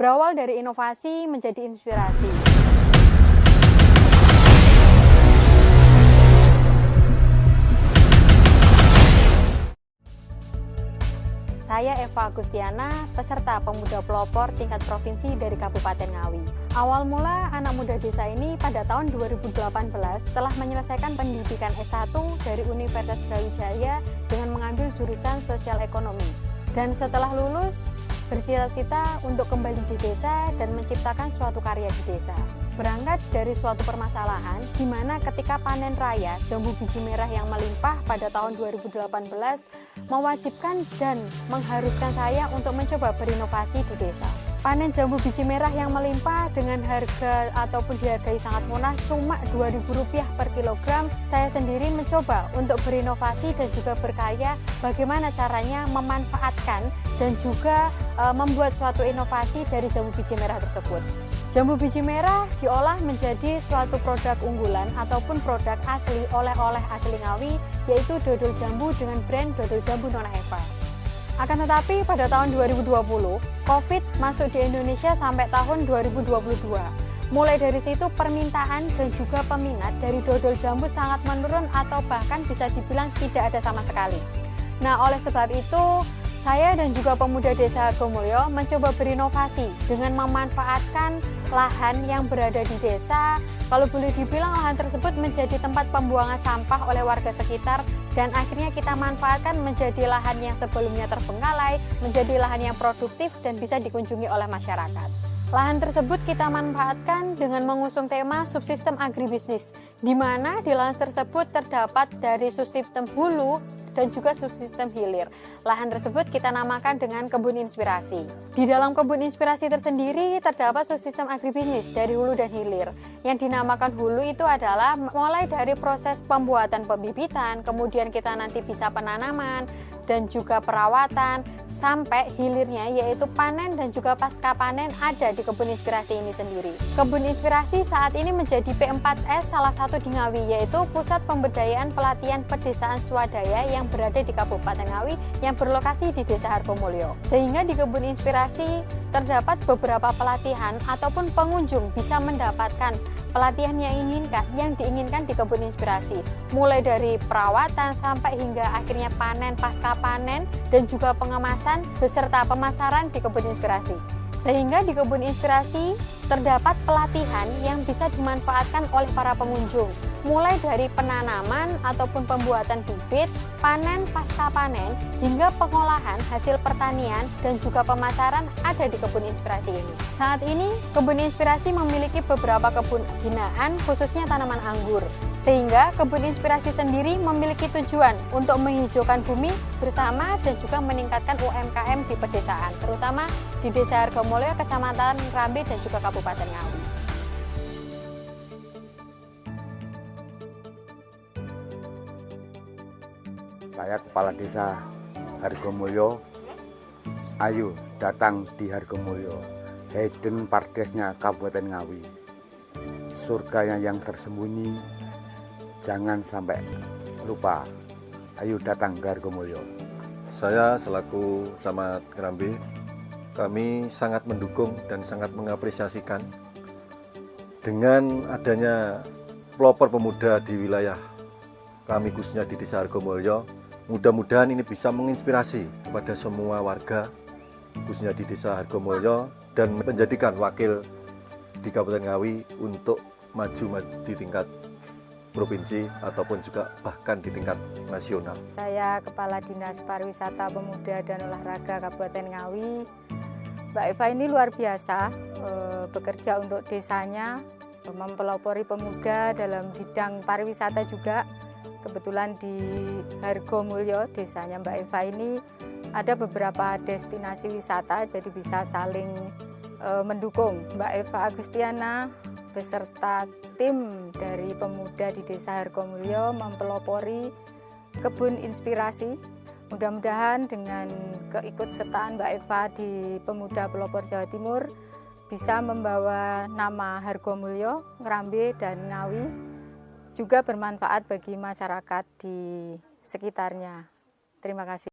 Berawal dari inovasi menjadi inspirasi. Saya Eva Agustiana, peserta pemuda pelopor tingkat provinsi dari Kabupaten Ngawi. Awal mula anak muda desa ini pada tahun 2018 telah menyelesaikan pendidikan S1 dari Universitas Brawijaya dengan mengambil jurusan sosial ekonomi. Dan setelah lulus, bercita-cita untuk kembali di desa dan menciptakan suatu karya di desa. Berangkat dari suatu permasalahan, di mana ketika panen raya jambu biji merah yang melimpah pada tahun 2018 mewajibkan dan mengharuskan saya untuk mencoba berinovasi di desa. Panen jambu biji merah yang melimpah dengan harga ataupun dihargai sangat murah cuma Rp2.000 per kilogram, saya sendiri mencoba untuk berinovasi dan juga berkarya bagaimana caranya memanfaatkan dan juga membuat suatu inovasi dari jambu biji merah tersebut. Jambu biji merah diolah menjadi suatu produk unggulan ataupun produk asli oleh-oleh asli Ngawi, yaitu dodol jambu dengan brand dodol jambu Nona Eva. Akan tetapi pada tahun 2020, COVID masuk di Indonesia sampai tahun 2022. Mulai dari situ permintaan dan juga peminat dari dodol jambu sangat menurun atau bahkan bisa dibilang tidak ada sama sekali. Nah, oleh sebab itu, saya dan juga pemuda desa Hargomulyo mencoba berinovasi dengan memanfaatkan lahan yang berada di desa. Kalau boleh dibilang lahan tersebut menjadi tempat pembuangan sampah oleh warga sekitar dan akhirnya kita manfaatkan menjadi lahan yang sebelumnya terbengkalai, menjadi lahan yang produktif dan bisa dikunjungi oleh masyarakat. Lahan tersebut kita manfaatkan dengan mengusung tema subsistem agribisnis, di mana di lahan tersebut terdapat dari subsistem hulu dan juga subsistem hilir. Lahan tersebut kita namakan dengan kebun inspirasi. Di dalam kebun inspirasi tersendiri terdapat subsistem agribisnis dari hulu dan hilir. Yang dinamakan hulu itu adalah mulai dari proses pembuatan pembibitan, kemudian kita nanti bisa penanaman dan juga perawatan, sampai hilirnya yaitu panen dan juga pasca panen ada di kebun inspirasi ini sendiri. Kebun inspirasi saat ini menjadi P4S salah satu di Ngawi, yaitu Pusat Pemberdayaan Pelatihan Pedesaan Swadaya yang berada di Kabupaten Ngawi yang berlokasi di Desa Hargomulyo. Sehingga di kebun inspirasi terdapat beberapa pelatihan ataupun pengunjung bisa mendapatkan pelatihan yang diinginkan di kebun inspirasi, mulai dari perawatan sampai hingga akhirnya panen, pasca panen, dan juga pengemasan beserta pemasaran di kebun inspirasi. Sehingga di kebun inspirasi terdapat pelatihan yang bisa dimanfaatkan oleh para pengunjung, mulai dari penanaman ataupun pembuatan bibit, panen pasca panen, hingga pengolahan hasil pertanian dan juga pemasaran ada di kebun inspirasi ini. Saat ini, kebun inspirasi memiliki beberapa kebun binaan khususnya tanaman anggur. Sehingga kebun inspirasi sendiri memiliki tujuan untuk menghijaukan bumi bersama dan juga meningkatkan UMKM di pedesaan, terutama di Desa Hargomulyo, Kecamatan Rambe dan juga Kabupaten Ngawi. Saya Kepala Desa Hargomulyo, ayo datang di Hargomulyo, hidden pardesnya Kabupaten Ngawi, surganya yang tersembunyi. Jangan sampai lupa, ayo datang ke Hargomulyo. Saya selaku Camat Ngerambe, kami sangat mendukung dan sangat mengapresiasikan dengan adanya pelopor pemuda di wilayah kami khususnya di Desa Hargomulyo. Mudah-mudahan ini bisa menginspirasi kepada semua warga khususnya di Desa Hargomulyo dan menjadikan wakil di Kabupaten Ngawi untuk maju di tingkat provinsi ataupun juga bahkan di tingkat nasional. Saya Kepala Dinas Pariwisata Pemuda dan Olahraga Kabupaten Ngawi. Mbak Eva ini luar biasa bekerja untuk desanya, mempelopori pemuda dalam bidang pariwisata juga. Kebetulan di Hargomulyo, desanya Mbak Eva ini ada beberapa destinasi wisata, jadi bisa saling mendukung. Mbak Eva Agustiana beserta tim dari pemuda di Desa Hargomulyo mempelopori kebun inspirasi. Mudah-mudahan dengan keikutsertaan Mbak Eva di Pemuda Pelopor Jawa Timur bisa membawa nama Hargomulyo, Ngerambe, dan Ngawi juga bermanfaat bagi masyarakat di sekitarnya. Terima kasih.